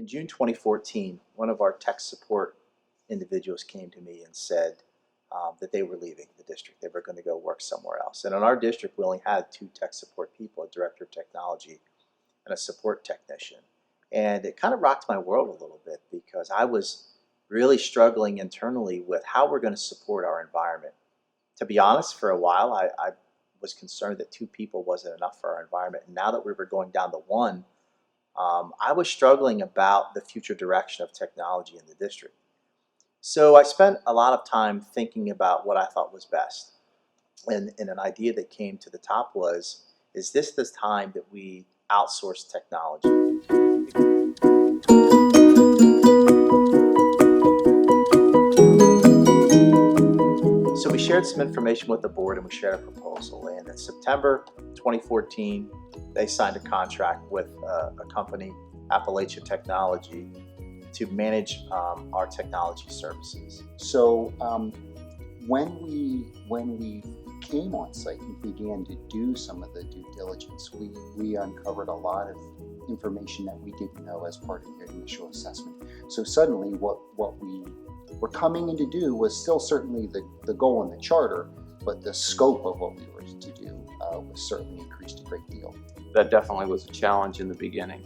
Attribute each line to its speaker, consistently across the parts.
Speaker 1: In June 2014, one of our tech support individuals came to me and said that they were leaving the district. They were going to go work somewhere else. And in our district, we only had 2 tech support people, a director of technology and a support technician. And it kind of rocked my world a little bit because I was really struggling internally with how we're going to support our environment. To be honest, for a while, I was concerned that 2 people wasn't enough for our environment. And now that we were going down to 1, I was struggling about the future direction of technology in the district. So I spent a lot of time thinking about what I thought was best. And an idea that came to the top was, is this the time that we outsource technology? So we shared some information with the board and we shared a proposal. And in September 2014, they signed a contract with a company, Appalachia Technology, to manage our technology services.
Speaker 2: So when we came on site and began to do some of the due diligence, we uncovered a lot of information that we didn't know as part of the initial assessment. So suddenly what we were coming in to do was still certainly the goal in the charter, but the scope of what we were to do was certainly increased a great deal.
Speaker 3: That definitely was a challenge in the beginning.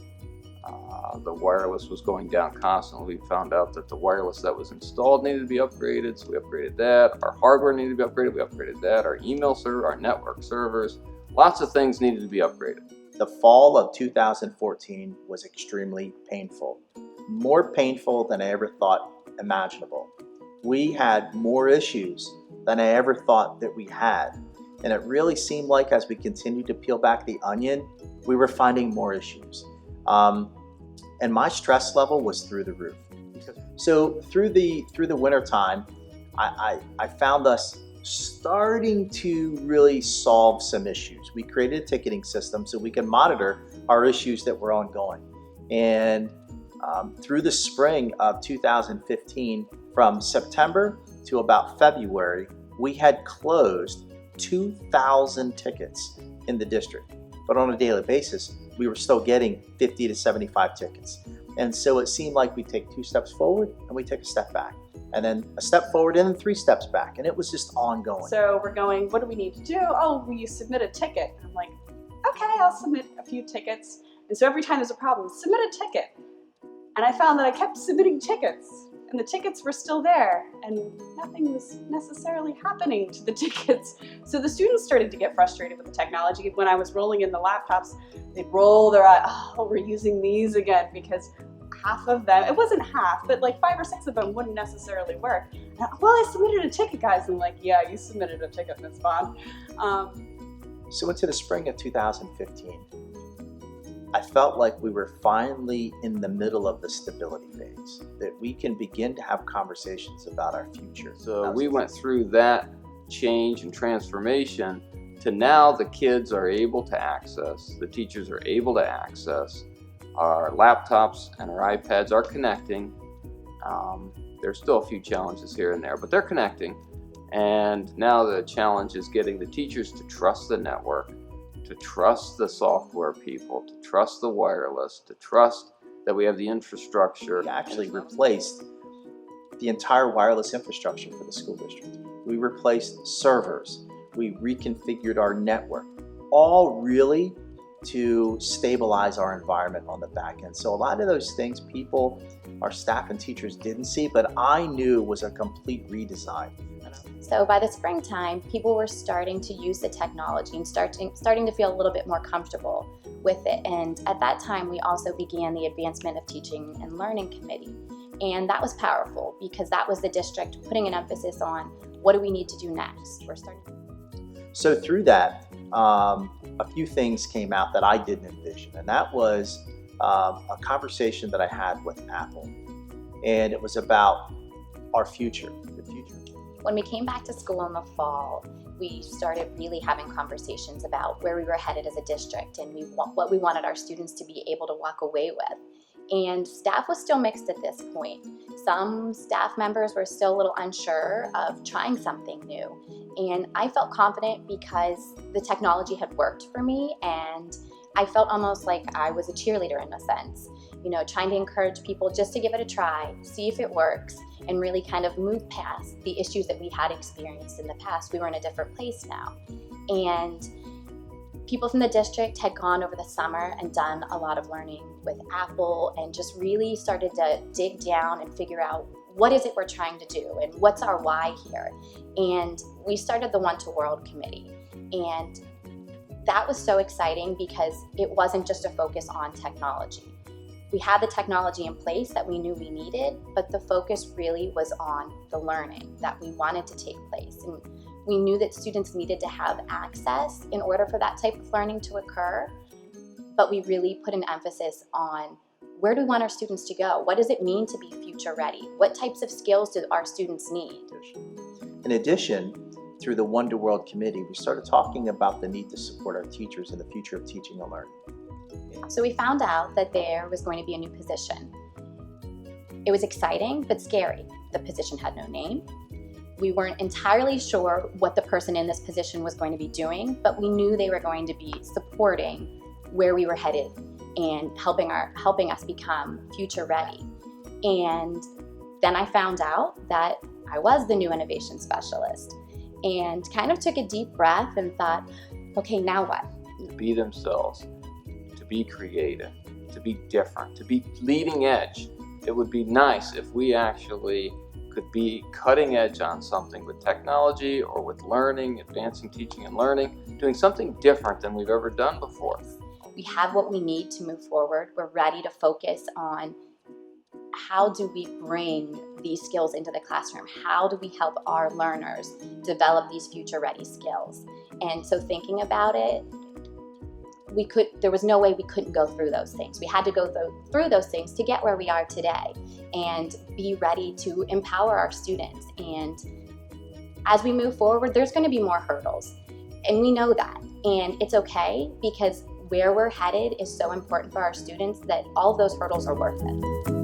Speaker 3: The wireless was going down constantly. We found out that the wireless that was installed needed to be upgraded, so we upgraded that. Our hardware needed to be upgraded, we upgraded that. Our email server, our network servers, lots of things needed to be upgraded.
Speaker 1: The fall of 2014 was extremely painful. More painful than I ever thought imaginable. We had more issues than I ever thought that we had. And it really seemed like as we continued to peel back the onion, we were finding more issues. And my stress level was through the roof. So through the winter time, I found us starting to really solve some issues. We created a ticketing system so we can monitor our issues that were ongoing. And through the spring of 2015, from September to about February, we had closed 2,000 tickets in the district. But on a daily basis, we were still getting 50 to 75 tickets. And so it seemed like we take 2 steps forward and we take a step back. And then a step forward and then 3 steps back. And it was just ongoing.
Speaker 4: So we're going, what do we need to do? Oh, we submit a ticket. I'm like, okay, I'll submit a few tickets. And so every time there's a problem, submit a ticket. And I found that I kept submitting tickets. And the tickets were still there, and nothing was necessarily happening to the tickets. So the students started to get frustrated with the technology. When I was rolling in the laptops, they'd roll their eyes, oh, we're using these again, because half of them, it wasn't half, but like 5 or 6 of them wouldn't necessarily work. And, well, I submitted a ticket, guys. And I'm like, yeah, you submitted a ticket, Ms. Bond.
Speaker 1: So into the spring of 2015, I felt like we were finally in the middle of the stability phase, that we can begin to have conversations about our future.
Speaker 3: So we went through that change and transformation to now the kids are able to access, the teachers are able to access, our laptops and our iPads are connecting. There's still a few challenges here and there, but they're connecting. And now the challenge is getting the teachers to trust the network, to trust the software people, to trust the wireless, to trust that we have the infrastructure.
Speaker 1: We actually replaced the entire wireless infrastructure for the school district. We replaced servers. We reconfigured our network, all really to stabilize our environment on the back end. So a lot of those things people, our staff and teachers didn't see, but I knew was a complete redesign.
Speaker 5: So by the springtime, people were starting to use the technology and starting to feel a little bit more comfortable with it. And at that time, we also began the Advancement of Teaching and Learning Committee. And that was powerful because that was the district putting an emphasis on what do we need to do next.
Speaker 1: So through that, a few things came out that I didn't envision. And that was a conversation that I had with Apple. And it was about our future, the future.
Speaker 5: When we came back to school in the fall, we started really having conversations about where we were headed as a district and what we wanted our students to be able to walk away with. And staff was still mixed at this point. Some staff members were still a little unsure of trying something new. And I felt confident because the technology had worked for me and I felt almost like I was a cheerleader in a sense. trying to encourage people just to give it a try, see if it works, and really kind of move past the issues that we had experienced in the past. We were in a different place now. And people from the district had gone over the summer and done a lot of learning with Apple and just really started to dig down and figure out what is it we're trying to do and what's our why here. And we started the One to World Committee. And that was so exciting because it wasn't just a focus on technology. We had the technology in place that we knew we needed, but the focus really was on the learning that we wanted to take place. And we knew that students needed to have access in order for that type of learning to occur, but we really put an emphasis on where do we want our students to go? What does it mean to be future ready? What types of skills do our students need?
Speaker 1: In addition, through the One to World Committee, we started talking about the need to support our teachers in the future of teaching and learning.
Speaker 5: So we found out that there was going to be a new position. It was exciting, but scary. The position had no name. We weren't entirely sure what the person in this position was going to be doing, but we knew they were going to be supporting where we were headed and helping us become future ready. And then I found out that I was the new innovation specialist and kind of took a deep breath and thought, okay, now what?
Speaker 3: To be themselves, to be creative, to be different, to be leading edge. It would be nice if we actually could be cutting edge on something with technology or with learning, advancing teaching and learning, doing something different than we've ever done before.
Speaker 5: We have what we need to move forward. We're ready to focus on how do we bring these skills into the classroom? How do we help our learners develop these future ready skills? And so thinking about it, there was no way we couldn't go through those things. We had to go through those things to get where we are today and be ready to empower our students. And as we move forward, there's going to be more hurdles. And we know that. And it's okay because where we're headed is so important for our students that all of those hurdles are worth it.